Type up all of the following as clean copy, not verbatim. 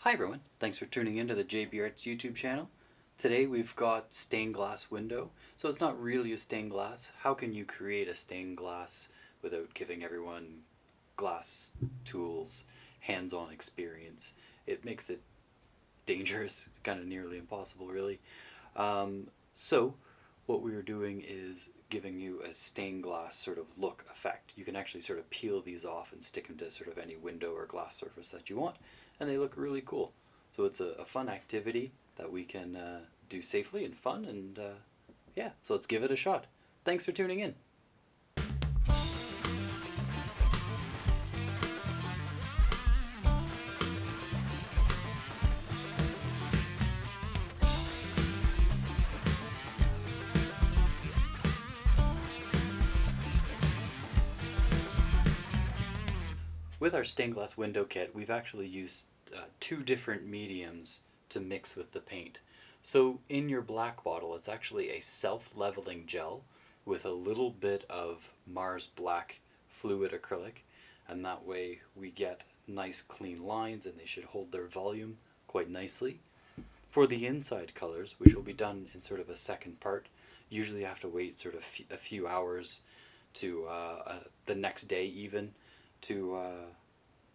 Hi everyone, thanks for tuning into the JB Arts YouTube channel. Today we've got stained glass window. So it's not really a stained glass. How can you create a stained glass without giving everyone glass tools, hands-on experience? It makes it dangerous, kind of nearly impossible really. So what we are doing is giving you a stained glass sort of look effect. You can actually sort of peel these off and stick them to sort of any window or glass surface that you want, and they look really cool. So it's a fun activity that we can do safely and fun, and yeah, so let's give it a shot. Thanks for tuning in. With our stained glass window kit, we've actually used two different mediums to mix with the paint. So in your black bottle, it's actually a self-leveling gel with a little bit of Mars Black fluid acrylic, and that way we get nice clean lines and they should hold their volume quite nicely. For the inside colors, which will be done in sort of a second part, usually you have to wait sort of a few hours to the next day even to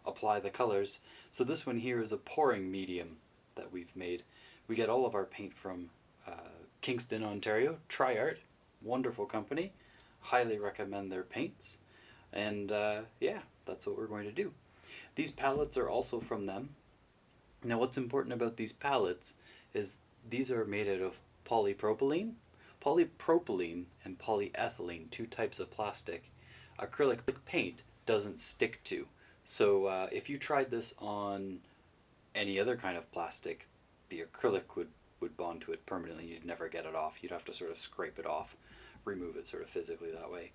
apply the colors. So this one here is a pouring medium that we've made. We get all of our paint from Kingston, Ontario. TriArt, wonderful company. Highly recommend their paints. And yeah, that's what we're going to do. These palettes are also from them. Now what's important about these palettes is these are made out of polypropylene. Polypropylene and polyethylene, two types of plastic, acrylic paint doesn't stick to. So if you tried this on any other kind of plastic, the acrylic would bond to it permanently. You'd never get it off. You'd have to sort of scrape it off, remove it sort of physically that way.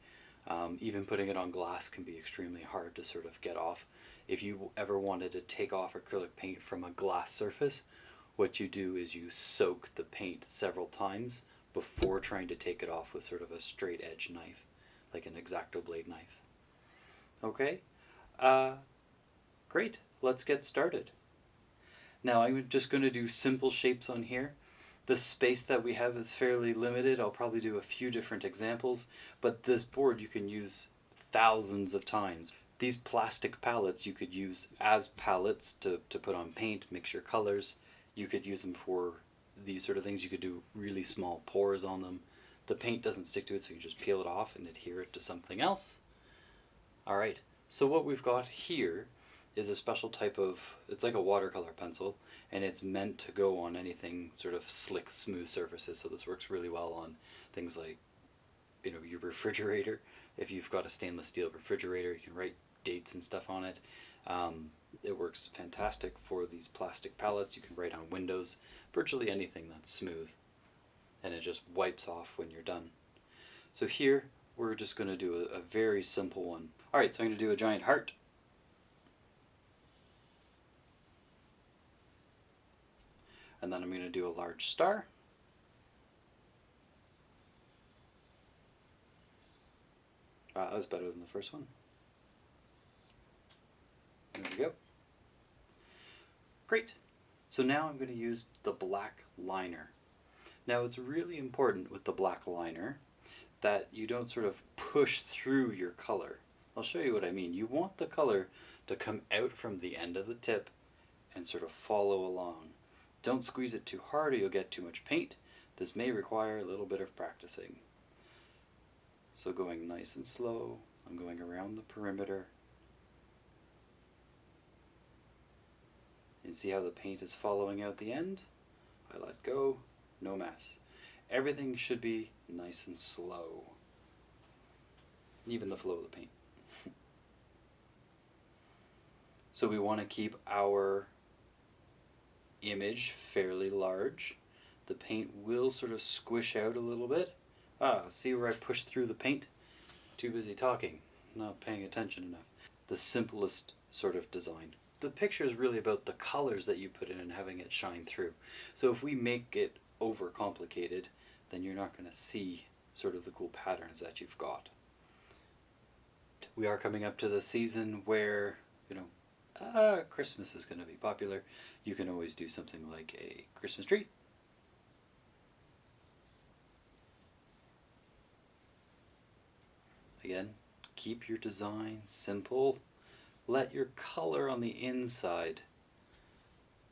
Even putting it on glass can be extremely hard to sort of get off. If you ever wanted to take off acrylic paint from a glass surface, what you do is you soak the paint several times before trying to take it off with sort of a straight edge knife, like an X-Acto blade knife. Okay, great, let's get started. Now I'm just going to do simple shapes on here. The space that we have is fairly limited. I'll probably do a few different examples, but this board you can use thousands of times. These plastic palettes you could use as palettes to put on paint, mix your colors. You could use them for these sort of things. You could do really small pours on them. The paint doesn't stick to it, so you just peel it off and adhere it to something else. Alright, so what we've got here is a special type of, it's like a watercolor pencil, and it's meant to go on anything sort of slick, smooth surfaces. So this works really well on things like, your refrigerator. If you've got a stainless steel refrigerator, you can write dates and stuff on it. It works fantastic for these plastic palettes. You can write on windows, virtually anything that's smooth, and it just wipes off when you're done. So here, we're just going to do a very simple one. Alright, so I'm going to do a giant heart. And then I'm going to do a large star. That was better than the first one. There we go. Great. So now I'm going to use the black liner. Now it's really important with the black liner that you don't sort of push through your color. I'll show you what I mean. You want the color to come out from the end of the tip and sort of follow along. Don't squeeze it too hard or you'll get too much paint. This may require a little bit of practicing. So going nice and slow, I'm going around the perimeter. You see how the paint is following out the end? I let go, no mess. Everything should be nice and slow. Even the flow of the paint. So we want to keep our image fairly large. The paint will sort of squish out a little bit. See where I pushed through the paint? Too busy talking, not paying attention enough. The simplest sort of design. The picture is really about the colors that you put in and having it shine through. So if we make it overcomplicated, then you're not going to see sort of the cool patterns that you've got. We are coming up to the season where, Christmas is going to be popular. You can always do something like a Christmas tree. Again, keep your design simple. Let your color on the inside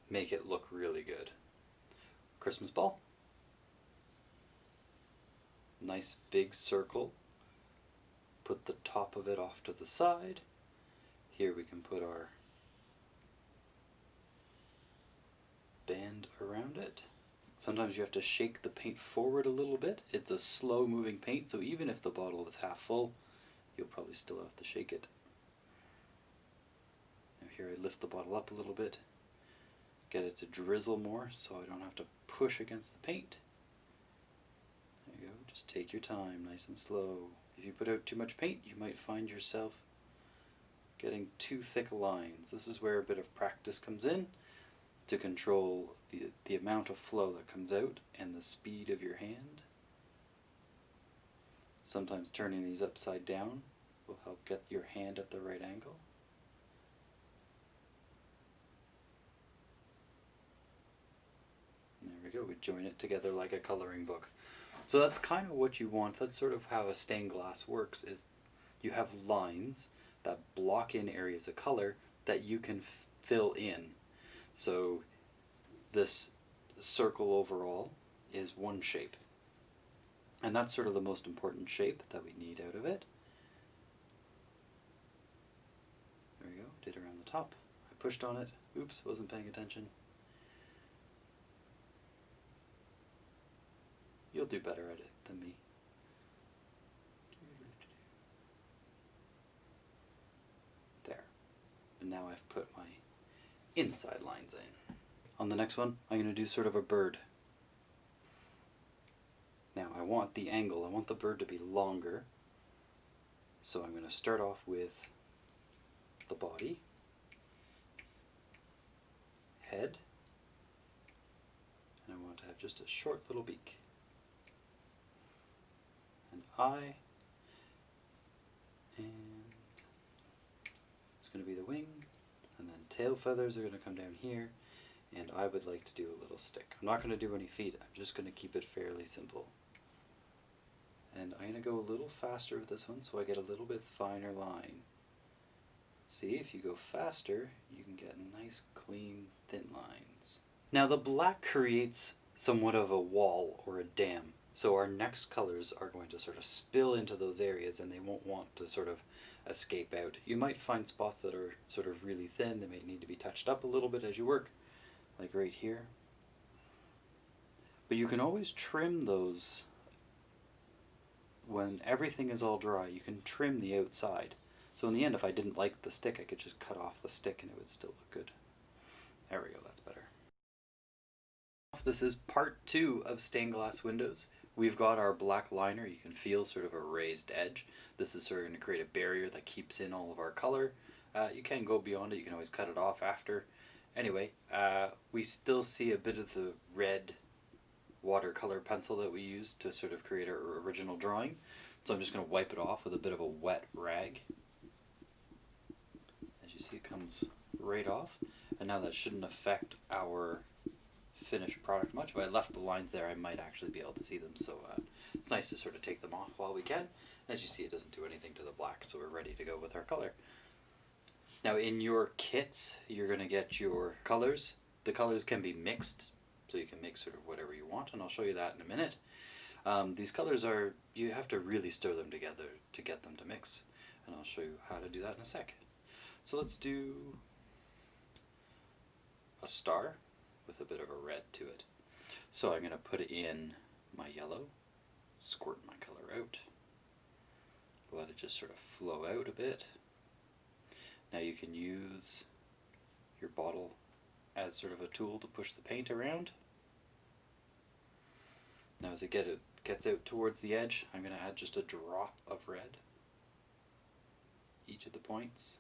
make it look really good. Christmas ball. Nice big circle. Put the top of it off to the side. Here we can put our band around it. Sometimes you have to shake the paint forward a little bit. It's a slow moving paint, so even if the bottle is half full, you'll probably still have to shake it. Now here I lift the bottle up a little bit, get it to drizzle more so I don't have to push against the paint. There you go, just take your time, nice and slow. If you put out too much paint, you might find yourself getting too thick lines. This is where a bit of practice comes in to control the amount of flow that comes out and the speed of your hand. Sometimes turning these upside down will help get your hand at the right angle. And there we go, we join it together like a coloring book. So that's kind of what you want. That's sort of how a stained glass works, is you have lines that block in areas of color that you can fill in. So this circle overall is one shape. And that's sort of the most important shape that we need out of it. There we go, did around the top. I pushed on it. Oops, wasn't paying attention. You'll do better at it than me. There. And now I've put my inside lines in. On the next one, I'm going to do sort of a bird. Now I want the angle, I want the bird to be longer. So I'm going to start off with the body, head, and I want to have just a short little beak. An eye, and it's going to be the wing, and then tail feathers are going to come down here, and I would like to do a little stick. I'm not going to do any feet, I'm just going to keep it fairly simple. And I'm going to go a little faster with this one so I get a little bit finer line. See, if you go faster, you can get nice, clean, thin lines. Now the black creates somewhat of a wall or a dam. So our next colors are going to sort of spill into those areas and they won't want to sort of escape out. You might find spots that are sort of really thin, they may need to be touched up a little bit as you work, like right here. But you can always trim those when everything is all dry. You can trim the outside. So in the end, if I didn't like the stick, I could just cut off the stick and it would still look good. There we go, that's better. This is part 2 of stained glass windows. We've got our black liner. You can feel sort of a raised edge. This is sort of going to create a barrier that keeps in all of our color. You can go beyond it. You can always cut it off after. Anyway, we still see a bit of the red watercolor pencil that we used to sort of create our original drawing. So I'm just going to wipe it off with a bit of a wet rag. As you see, it comes right off. And now that shouldn't affect our finished product much. If I left the lines there, I might actually be able to see them. So it's nice to sort of take them off while we can. As you see, it doesn't do anything to the black, so we're ready to go with our color. Now in your kits, you're going to get your colors. The colors can be mixed, so you can mix sort of whatever you want, and I'll show you that in a minute. These colors are, you have to really stir them together to get them to mix, and I'll show you how to do that in a sec. So let's do a star with a bit of a red to it. So I'm going to put in my yellow, squirt my color out, let it just sort of flow out a bit. Now you can use your bottle as sort of a tool to push the paint around. Now as it gets out towards the edge, I'm going to add just a drop of red each of the points,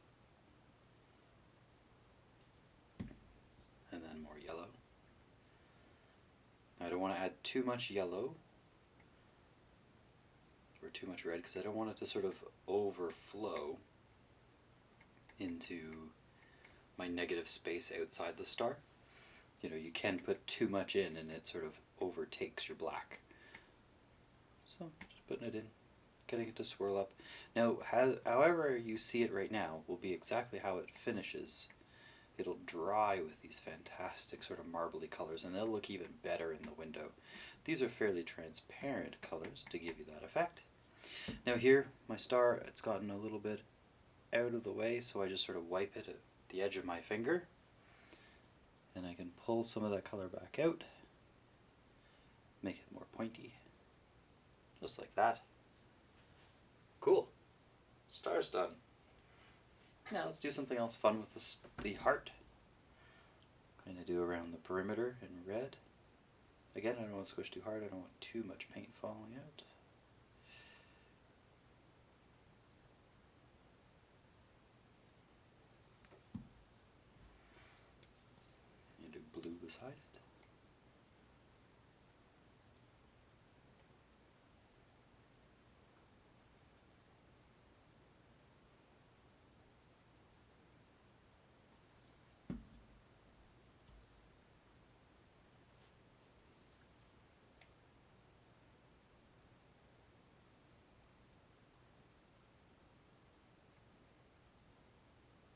and then more yellow. Now I don't want to add too much yellow or too much red because I don't want it to sort of overflow into my negative space outside the star. You know, you can put too much in and it sort of overtakes your black. So just putting it in, getting it to swirl up. Now, however you see it right now will be exactly how it finishes. It'll dry with these fantastic sort of marbly colors, and they'll look even better in the window. These are fairly transparent colors to give you that effect. Now here, my star, it's gotten a little bit out of the way, so I just sort of wipe it at the edge of my finger, and I can pull some of that color back out, make it more pointy, just like that. Cool. Star's done. Now let's do something else fun with the heart. I'm going to do around the perimeter in red. Again, I don't want to squish too hard, I don't want too much paint falling out. And do blue beside it.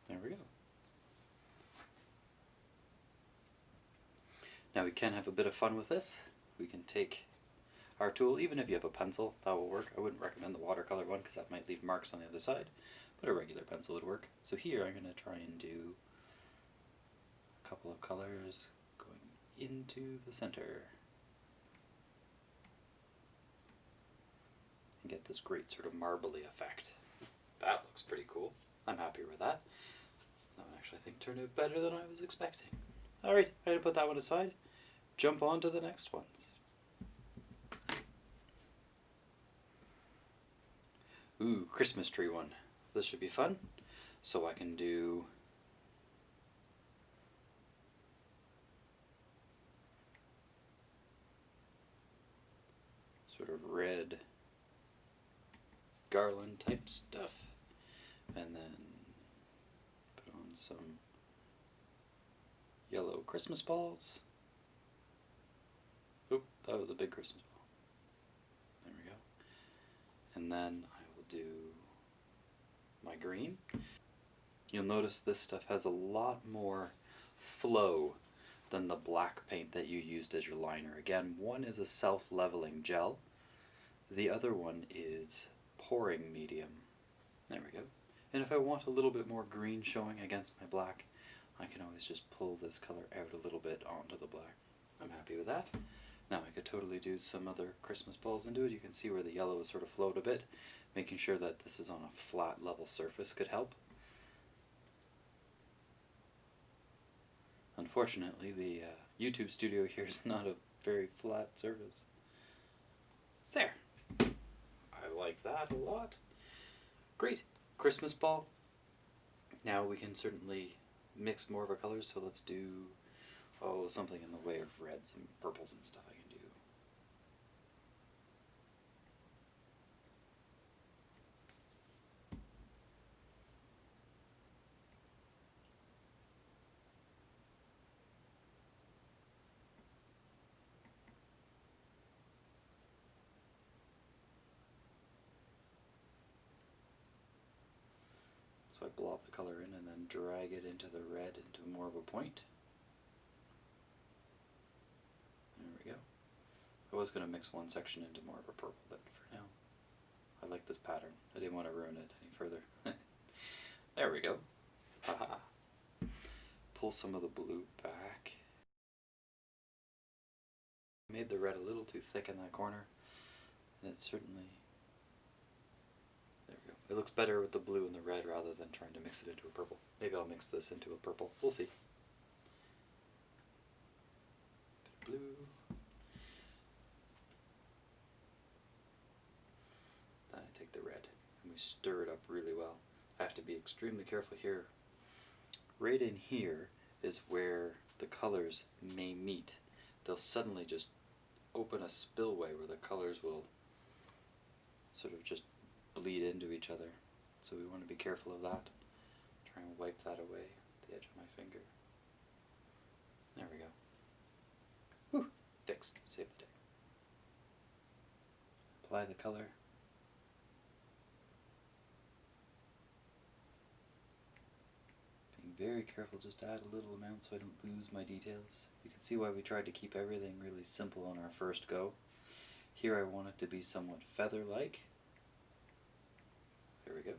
There we go. Now we can have a bit of fun with this. We can take our tool, even if you have a pencil, that will work. I wouldn't recommend the watercolor one because that might leave marks on the other side, but a regular pencil would work. So here I'm going to try and do a couple of colors going into the center and get this great sort of marbly effect. That looks pretty cool. I'm happy with that. That one actually I think turned out better than I was expecting. Alright, I'm going to put that one aside. Jump on to the next ones. Ooh, Christmas tree one. This should be fun. So I can do sort of red garland type stuff, and then put on some yellow Christmas balls. Oop, that was a big Christmas ball. There we go. And then I will do my green. You'll notice this stuff has a lot more flow than the black paint that you used as your liner. Again, one is a self-leveling gel. The other one is pouring medium. There we go. And if I want a little bit more green showing against my black, I can always just pull this color out a little bit onto the black. I'm happy with that. Now I could totally do some other Christmas balls into it. You can see where the yellow is sort of flowed a bit. Making sure that this is on a flat level surface could help. Unfortunately, the YouTube studio here is not a very flat surface. There. I like that a lot. Great. Christmas ball. Now we can certainly mix more of our colors, so let's do something in the way of reds and purples and stuff I can do. So I blob the color in and then drag it into the red into more of a point. There we go. I was going to mix one section into more of a purple, but for now, I like this pattern. I didn't want to ruin it any further. There we go. Haha. Pull some of the blue back. I made the red a little too thick in that corner, and it's certainly... There we go. It looks better with the blue and the red rather than trying to mix it into a purple. Maybe I'll mix this into a purple. We'll see. Bit of blue. Then I take the red and we stir it up really well. I have to be extremely careful here. Right in here is where the colors may meet. They'll suddenly just open a spillway where the colors will sort of just bleed into each other. So we want to be careful of that. Try and wipe that away, the the edge of my finger. There we go. Whew, fixed. Save the day. Apply the color. Being very careful just to add a little amount so I don't lose my details. You can see why we tried to keep everything really simple on our first go. Here I want it to be somewhat feather-like. There we go.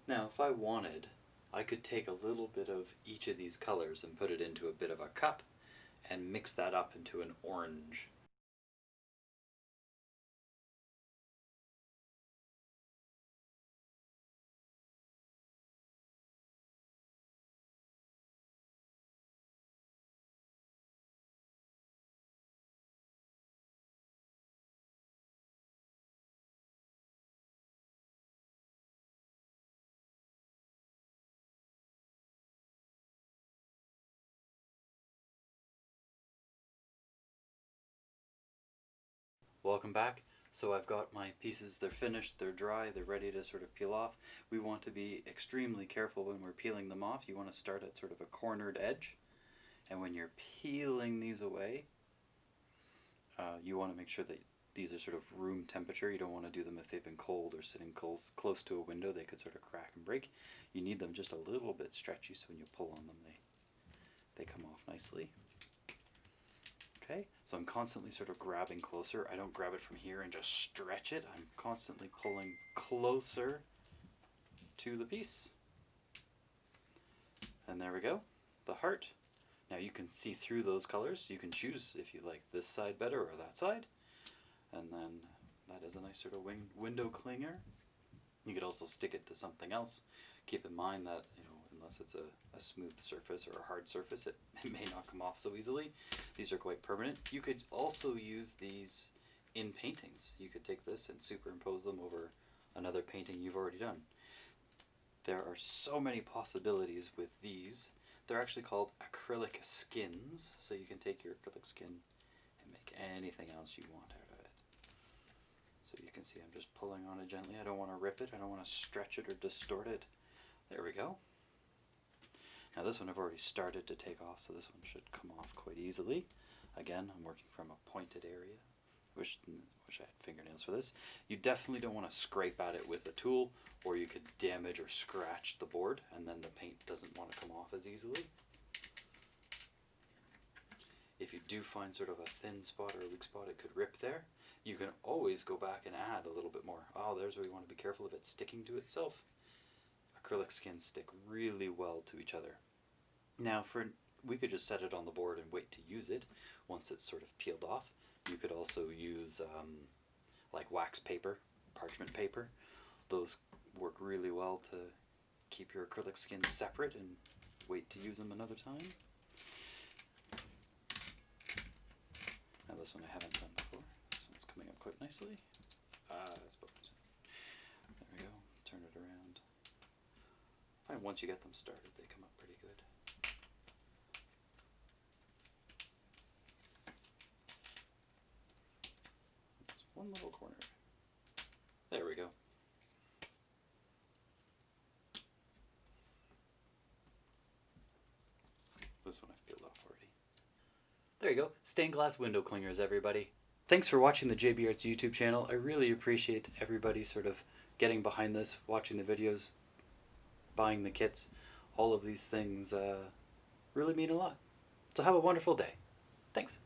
Now if I wanted, I could take a little bit of each of these colors and put it into a bit of a cup and mix that up into an orange. Welcome back. So I've got my pieces, they're finished, they're dry, they're ready to sort of peel off. We want to be extremely careful when we're peeling them off. You want to start at sort of a cornered edge. And when you're peeling these away, you want to make sure that these are sort of room temperature. You don't want to do them if they've been cold or sitting close to a window. They could sort of crack and break. You need them just a little bit stretchy so when you pull on them they come off nicely. Okay, so I'm constantly sort of grabbing closer. I don't grab it from here and just stretch it. I'm constantly pulling closer to the piece. And there we go, the heart. Now you can see through those colors. You can choose if you like this side better or that side. And then that is a nice sort of window clinger. You could also stick it to something else. Keep in mind that, unless it's a smooth surface or a hard surface, it may not come off so easily. These are quite permanent. You could also use these in paintings. You could take this and superimpose them over another painting you've already done. There are so many possibilities with these. They're actually called acrylic skins, so you can take your acrylic skin and make anything else you want out of it. So you can see I'm just pulling on it gently. I don't want to rip it, I don't want to stretch it or distort it. There we go. Now this one I've already started to take off, so this one should come off quite easily. Again, I'm working from a pointed area. Wish I had fingernails for this. You definitely don't want to scrape at it with a tool, or you could damage or scratch the board, and then the paint doesn't want to come off as easily. If you do find sort of a thin spot or a weak spot, it could rip there. You can always go back and add a little bit more. Oh, there's where you want to be careful of it sticking to itself. Acrylic skins stick really well to each other. Now we could just set it on the board and wait to use it once it's sort of peeled off. You could also use like wax paper, parchment paper. Those work really well to keep your acrylic skins separate and wait to use them another time. Now this one I haven't done before. This one's coming up quite nicely. I suppose. There we go. Turn it around. I find once you get them started, they come up pretty good. Just one little corner. There we go. This one I've peeled off already. There you go. Stained glass window clingers, everybody. Thanks for watching the JB Arts YouTube channel. I really appreciate everybody sort of getting behind this, watching the videos, buying the kits. All of these things really mean a lot. So have a wonderful day. Thanks.